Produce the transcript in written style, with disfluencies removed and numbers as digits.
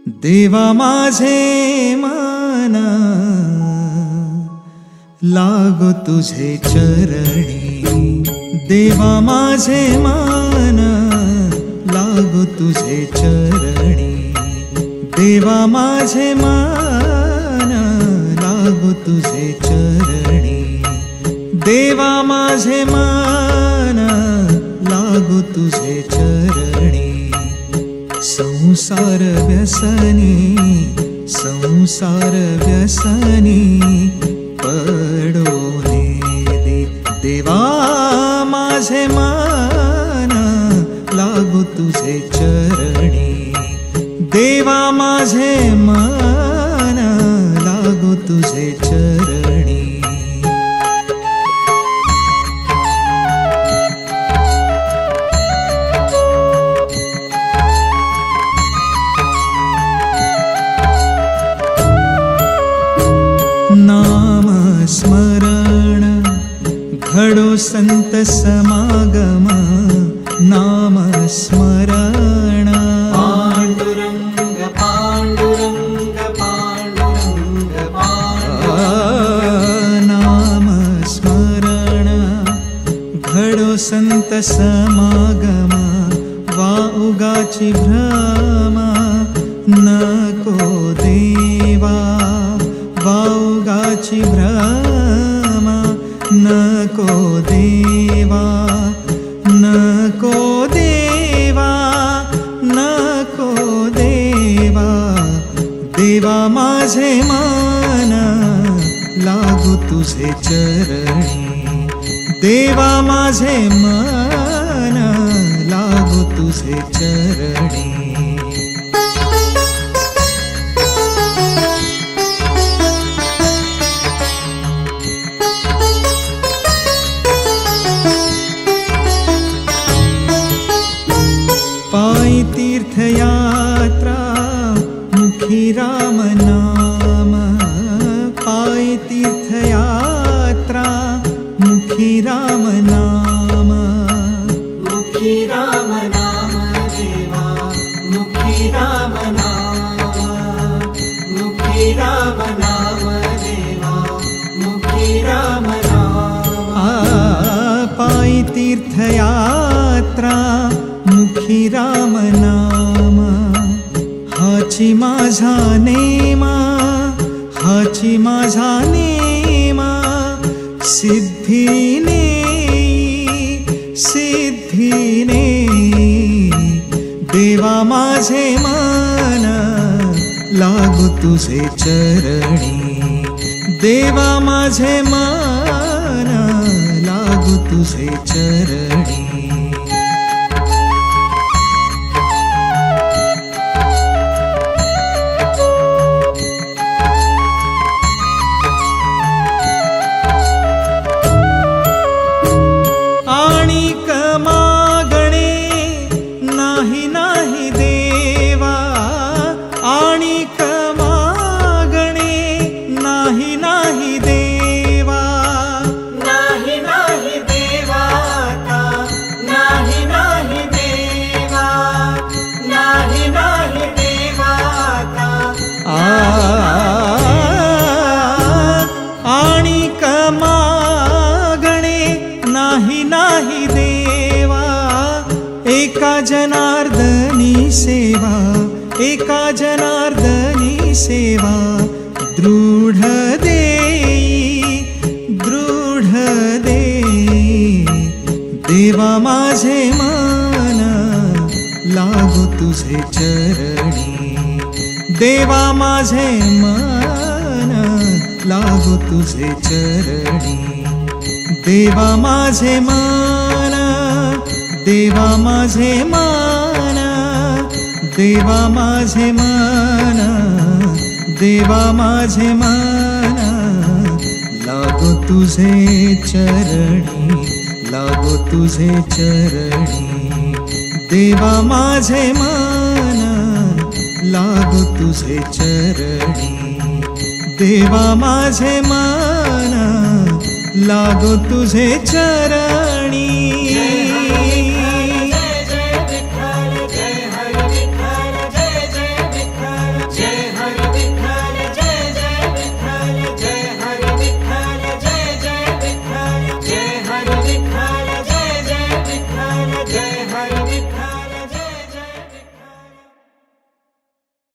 देवा माझे मन लागो तुझे चरणी, देवा माझे मन लागो तुझे चरणी, देवा माझे मन लागो तुझे चरणी, देवा माझे मन लागो तुझे चरणी। संसार व्यसनी, संसार व्यसनी पडोने दे, देवा माझे मन लागो तुझे चरणी, देवा माझे मन लागो तुझे चरणी। नाम स्मरण घडो संत समागम, नाम स्मरण पांडुरंग पांडुरंग पांडुरंग नाम स्मरण घडो संत समागम, वा उगाची भ्रम नको देवा, वाउगाची भ्रम नको देवा, नको देवा, नको देवा, देवा माझे मन लागो तुझे चरणी, देवा माझे मन लागो तुझे चरणी। पायी तीर्थयात्रा मुखी राम नाम, पायी तीर्थयात्रा मुखी राम नाम, मुखी राम नाम देवा, मुखी राम नाम, मुखी राम नाम देवा, मुखी राम नाम। पायी तीर्थयात्रा मुखी राम नाम, हाची माझा नेमा, हाची माझा नेमा, सिद्धीने सिद्धीने, देवा माझे मन लागो तुझे चरणी, देवा माझे मन लागो तुझे चरणी। नाही नाही देवा, आणिक मागणे नाही नाही देवा, नाही नाही देवा, नाही नाही देवा, नाही नाही देवा। आणिक मागणे नाही नाही देवा, एका जनार्दनी सेवा, एका जनार्दनी सेवा, दृढ देई, दृढ देई, देवा माझे मन लागो तुझे चरणी, देवा माझे मन लागो तुझे चरणी, देवा माझे मन, देवा माझे मन, देवा माझे मन, देवा माझे मन लागो तुझे चरणी, लागो तुझे चरणी, देवा माझे मन लागो तुझे चरणी, देवा माझे मन लागो तुझे चरणी।